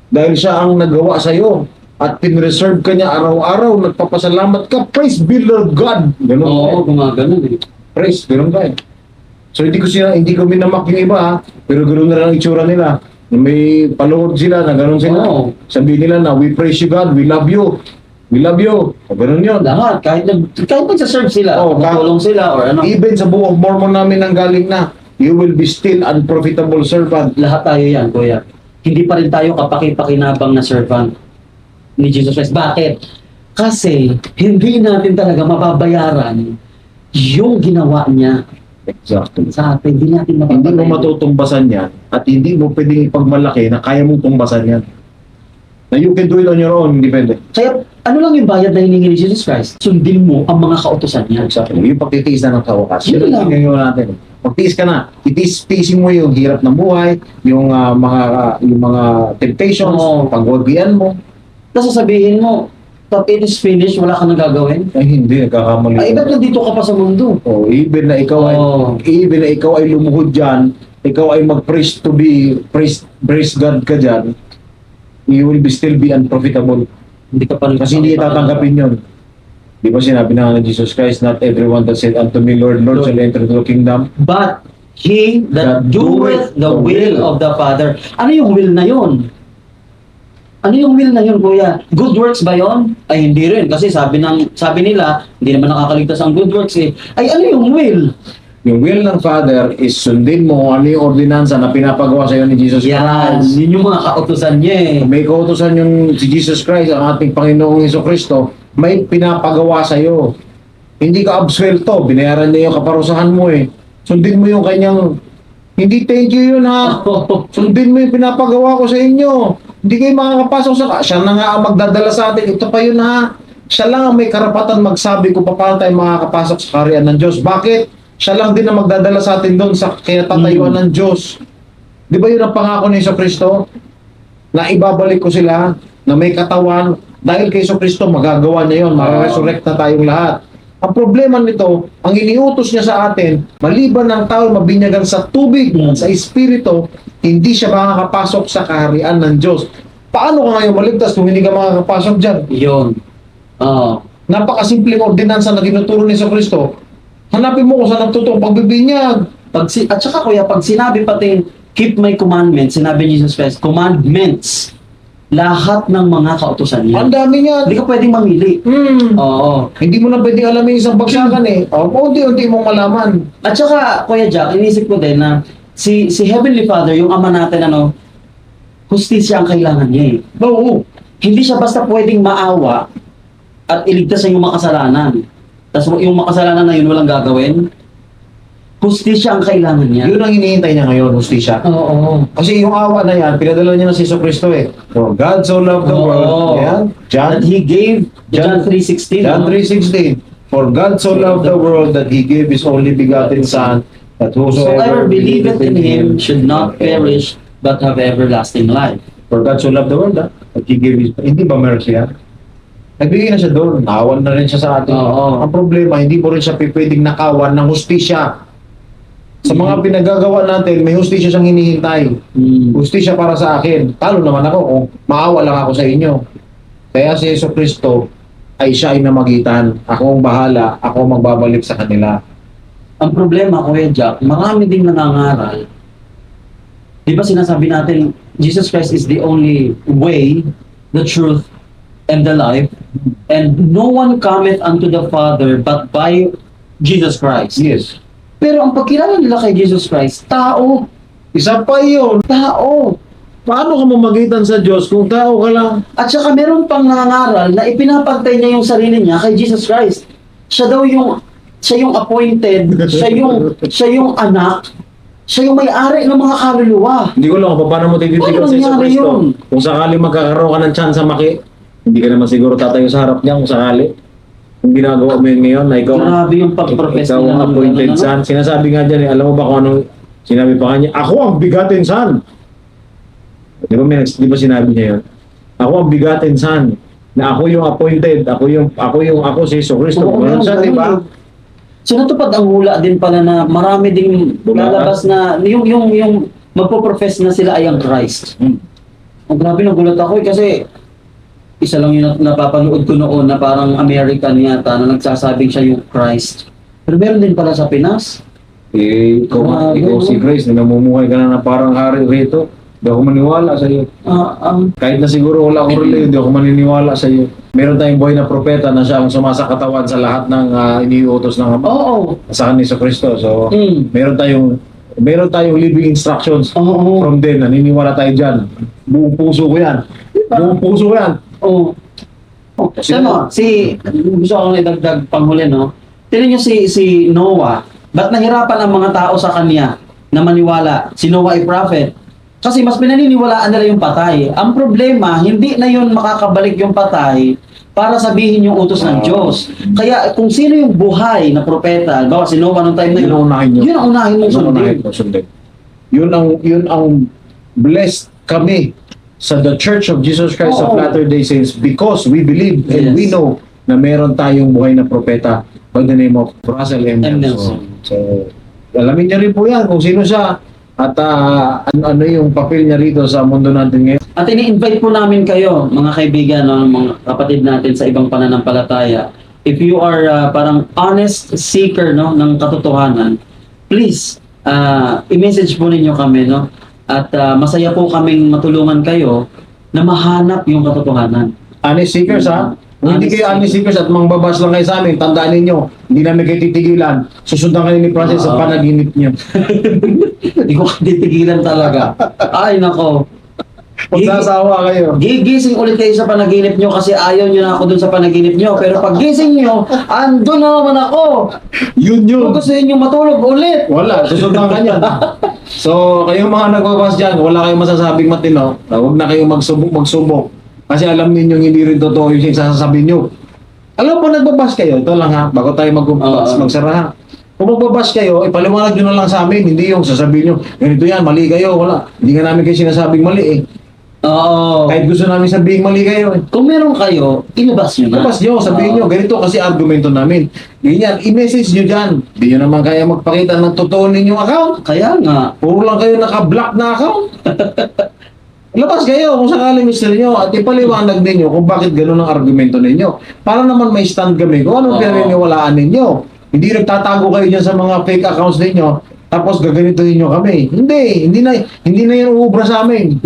dahil siya ang nagawa sa iyo at pinreserve ka niya araw-araw, nagpapasalamat ka, praise be Lord God. Ganun Oo, gumagano eh. praise, ganun ka eh. So hindi ko minamak yung iba ha, pero ganoon na lang ang itsura nila. May paluhod sila na ganoon sila. Oo. Sabihin nila na we praise you God, we love you. We love you. O ganun yun. Lahat, kahit nagsaserve sila, tulong sila, or ano. Even sa Book of Mormon namin ang galing na, you will be still unprofitable servant. Lahat tayo yan, kuya. Hindi pa rin tayo kapaki-pakinabang na servant ni Jesus Christ. Bakit? Kasi hindi natin talaga mababayaran yung ginawa niya Exactly. sa atin. Hindi natin Hindi mo mababayaran. matutumbasan yan at hindi mo pwedeng ipagmalaki na kaya mong tumbasan yan. Na you can do it on your own, hindi pwede. Kaya ano lang yung bayad na hiningi ni Jesus Christ? Sundin mo ang mga kautusan niya. Exactly. Yung pagtitiis na ng kawakas. Yun lang. Yung gagawin natin. Magtiis ka na. Itiisin mo yung hirap ng buhay, yung mga temptations, Oo. pagwagian mo. Tapos sasabihin mo, "Pag it is finished, wala kang nagagawin." Ay hindi, nagkakamali. Ay, ba't nandito ka pa sa mundo? Oh, even na ikaw ay lumuhod diyan, ikaw ay mag-praise to be praise God ka diyan, you will still be unprofitable. Hindi ka pa rin Kasi hindi tatanggapin 'yon. Di ba sinabi na ni Jesus Christ, not everyone that said unto me, Lord, Lord, shall enter into the kingdom. But he that doeth the will of the Father. Ano yung will na yun? Ano yung will na yun, kuya? Good works ba yun? Ay, hindi rin. Kasi sabi nila, hindi naman nakakaligtas ang good works eh. Ay, ano yung will? Yung will ng Father is sundin mo ano yung ordinansa na pinapagawa sa iyo ni Jesus Yan, Christ. yun yung mga kautusan niya eh. May kautusan yung si Jesus Christ, ang ating Panginoong Hesukristo, may pinapagawa sa iyo. Hindi ka absuelto, binayaran niya yung kaparusahan mo eh. Sundin mo yung kanyang, hindi thank you yun ha. Sundin mo yung pinapagawa ko sa inyo. Hindi kayo makakapasok sa, siya na nga ang magdadala sa atin. Ito pa yun ha. Siya lang ang may karapatan magsabi kung paano tayo makakapasok sa kaharian ng Diyos. Bakit? Siya lang din ang magdadala sa atin doon sa kinatatayuan ng Diyos. Di ba yun ang pangako ni Hesukristo? Na ibabalik ko sila, na may katawan, dahil kay Hesukristo magagawa niya yun, mararesurrect na tayong lahat. Ang problema nito, ang iniutos niya sa atin, maliban ng tao mabinyagan sa tubig at sa Espiritu, hindi siya makakapasok sa kaharian ng Diyos. Paano ka ngayon maligtas kung hindi ka makakapasok dyan? Yun. Oo. Napakasimpleng ordinansa na tinuturo ni Hesukristo. Hanapin mo kung saan ang totoong pagbibinyag. At saka kuya, pag sinabi pati keep my commandments, sinabi ni Jesus Christ, commandments, lahat ng mga kautusan niya. Ang dami niya. Hindi ka pwedeng mamili. Oo. Hindi mo na pwedeng alamin isang bagsakan eh. O, unti-unti mong malaman. At saka, Kuya Jack, inisip ko din na si Heavenly Father, yung Ama natin, hustisya ang kailangan niya eh. Oo. Hindi siya basta pwedeng maawa at iligtas niya yung makasalanan. Tapos yung makasalanan na yun walang gagawin. Hustisya ang kailangan niya. Yun ang hinihintay niya ngayon, hustisya. Oo. Kasi yung awa na yan, pinadala niya na si Jesucristo eh. For God so loved the world. Yan. John, That He gave, John 3:16. John 3:16. For God so loved the world that He gave His only begotten Son, that Whosoever whosoever believeth in Him should not perish, but have everlasting life. For God so loved the world, that He gave His... Hindi ba mercy yan? Nagbigay na siya doon. Nakawan na rin siya sa atin. Oo. Ang problema, hindi mo rin siya pwedeng nakawan ng hustisya. Sa mga pinagagawa natin, may hustisya siyang hinihintay. Hustisya para sa akin. Talo naman ako kung maawa lang ako sa inyo. Kaya si Jesucristo ay siya ay namagitan. Ako ang bahala. Ako ang magbabalik sa kanila. Ang problema, Kuya Jack, marami ding nangangaral. Di ba sinasabi natin, Jesus Christ is the only way, the truth, and the life. And no one cometh unto the Father but by Jesus Christ. Yes. Pero ang pagkilala nila kay Jesus Christ, tao. Isa pa yun. Tao. Paano ka mamagitan sa Diyos kung tao ka lang? At saka meron pang nangangaral na ipinapagtay niya yung sarili niya kay Jesus Christ. Siya daw siya yung appointed, siya yung anak, siya yung may-ari ng mga kaluluwa. Hindi ko lang kung paano mo tititigan Paano sa nangyari Jesucristo. yun? Kung sakali magkakaroon ka ng chance hindi ka naman siguro tatayo sa harap niya kung sakali. Kung ginagawa mo yun ngayon na ikaw Grabe yung pag-profess ikaw nila ang ng appointed gano'n, son. Sinasabi nga dyan, alam mo ba kung anong sinabi pa kanya? Ako ang bigatin son. Di ba sinabi niya yun? Ako ang bigatin son. Na ako yung appointed. Ako si Jesucristo. Oo, Ganun siya, di ba? So natupad ang hula din pala na marami ding lalabas na yung magpo-profess na sila ay ang Christ. Ang grabe, nagulat ako kasi isa lang yung napapanood ko noon na parang American yata na nagsasabing siya yung Christ. Pero meron din pala sa Pinas. Ikaw si Christ, na namumuhay ka na parang hari rito. Hindi ako maniwala sa iyo. Kahit na siguro wala akong reliyon, hindi ako maniniwala sa iyo. Meron tayong buhay na propeta na siya ang sumasakatawan sa lahat ng iniuutos ng Ama. Oo. Sa kanila sa Kristo. So, meron tayong living instructions from them. Naniniwala tayo dyan. Buong puso ko yan. Buong puso ko yan. Oo. Gusto ko idagdag panghuli, no? Tignan niyo si Noah. Ba't nahirapan ang mga tao sa kanya na maniwala? Si Noah ay prophet. Kasi mas pinaniniwalaan nila yung patay. Ang problema, hindi na yun makakabalik yung patay para sabihin yung utos ng Diyos. Kaya kung sino yung buhay na propeta, bawa si Noah nung time na Yun ang unahin nyo. yun ang unahin mong sundin. Yun ang blessed kami sa The Church of Jesus Christ of Oo. Latter-day Saints because we believe and we Yes. know na meron tayong buhay na propeta by the name of Russell M. M. Nelson. So, alamin niyo rin po yan kung sino siya at ano yung papel niya rito sa mundo natin ngayon. At ini-invite po namin kayo, mga kaibigan, no, mga kapatid natin sa ibang pananampalataya. If you are parang honest seeker, no, ng katotohanan, please, i-message po ninyo kami, no? At masaya po kaming matulungan kayo na mahanap yung katotohanan. Honest seekers ha? Kung hindi kayo honest seekers at mangbabas lang kayo sa amin, tandaan ninyo, hindi namin kayo titigilan. Susundan kayo ni Francis sa panaginip niyo. Hindi ko titigilan talaga. Ay, nako. Magsasawa kayo. Gigising ulit kayo sa panaginip nyo kasi ayaw nyo na ako dun sa panaginip nyo. Pero pag gising nyo, andun na naman ako. Yun. Kung gusto nyo matulog ulit. Wala, susundan ka niyan. So, kayong mga nagbabas dyan, wala kayong masasabing matino, huwag na kayong magsubok. Kasi alam ninyo hindi rin totoo yung sasasabihin nyo. Alam po, nagbabas kayo, ito lang ha, bago tayo magsara ha. Kung magbabas kayo, ipaliwanag nyo na lang sa amin, hindi yung sasabihin nyo, ganito yan, mali kayo, wala. Hindi nga namin kayo sinasabing mali eh. Oo. Kahit gusto namin sabihin mali kayo eh. Kung meron kayo, ilabas nyo na. Labas nyo, sabihin nyo, ganito kasi argumento namin. Ganyan, i-message nyo dyan. Hindi nyo naman kaya magpakita ng totoo ninyong account. Kaya nga. Puro lang kayo naka-block na account. Labas kayo kung sakaling gusto niyo at ipaliwanag ninyo kung bakit gano'n ang argumento ninyo. Para naman may stand kami kung anong pinaniniwalaan ninyo. Hindi nagtatago kayo dyan sa mga fake accounts ninyo tapos gaganituhin nyo kami. Hindi na yan uubra sa amin.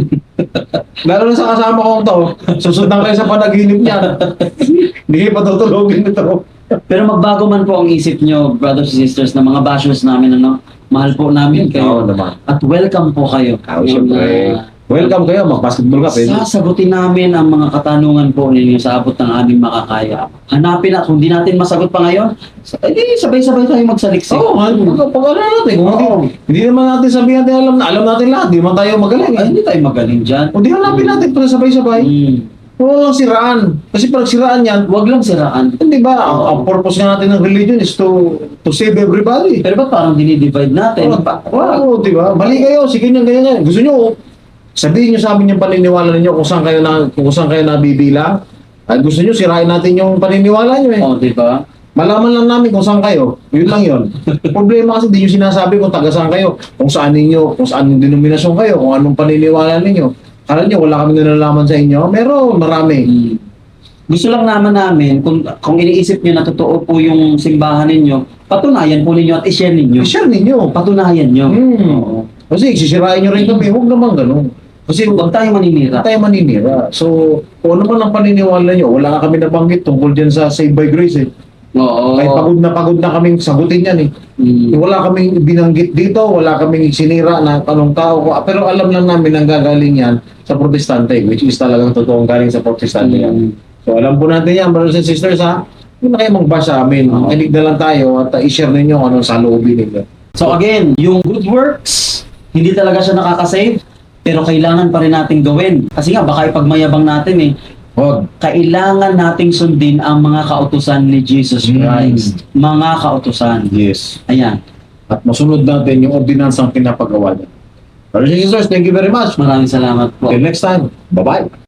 Lalo na sa kasama kong to, susundan kayo sa panaginip niya. Hindi kayo patutulogin nito. Pero magbago man po ang isip nyo, brothers and sisters, na mga bashers namin, ano, mahal po namin kayo. naman. At welcome po kayo. Siyempre. Welcome kayo, mag-basketball ka, pwede. Sasagutin namin ang mga katanungan po ninyo sa abot ng aming makakaya. Hanapin at kung di natin masagot pa ngayon, sabay-sabay tayo magsaliksik. Oo, pag-ano natin. Kung hindi naman natin sabihin natin, alam natin lahat. Di naman tayo magaling. Ay, hindi tayo magaling dyan. O di hanapin natin para sabay-sabay. Huwag lang siraan. Kasi pag siraan yan, Huwag lang siraan. hindi ba, ang purpose nga natin ng religion is to save everybody. Pero ba't parang dinidivide natin? Oo, di ba? Mali kayo, sige nyo, ganyan. Gusto nyo, sabihin nyo sa amin yung paniniwala ninyo kung saan kayo nabibilang. At gusto nyo, sirain natin yung paniniwala nyo eh. Oo, di ba? Malaman lang namin kung saan kayo. Yun lang yun. Problema kasi di nyo sinasabi kung taga saan kayo, kung saan yung denominasyon kayo, kung anong paniniwala ninyo. Kala nyo, wala kami nalalaman sa inyo. Meron, marami. Gusto lang naman namin, kung iniisip nyo na totoo po yung simbahan ninyo, patunayan po ninyo at i-share ninyo. I-share ninyo. Patunayan nyo. Oo. Kasi sisirain nyo rin kami, huwag naman ganun. Kasi Huwag tayo maninira. tayo maninira. So, kung ano man ang paniniwala nyo, wala na kami nabanggit tungkol dyan sa Save by Grace eh. Oo. Kahit pagod na kaming sagutin yan eh. Wala kaming binanggit dito, wala kaming sinira na anong tao ko. Pero alam lang namin ang gagaling yan sa protestante, which is talagang totoong galing sa protestante yan. So alam po natin yan, brothers and sisters ha. Huwag na kayo mag-bash sa amin. Oo. Kinig na lang tayo at i-share ninyo kung anong saloobin ninyo. So again, yung good works, hindi talaga siya nakakasave, pero kailangan pa rin nating gawin. Kasi nga, baka ipagmayabang natin eh. Huwag. Kailangan nating sundin ang mga kautusan ni Jesus Christ. Mga kautusan. Yes. Ayan. At masunod natin yung ordinansang pinapagawa niya. Brothers and sisters, thank you very much. Maraming salamat po. Until next time. Bye-bye.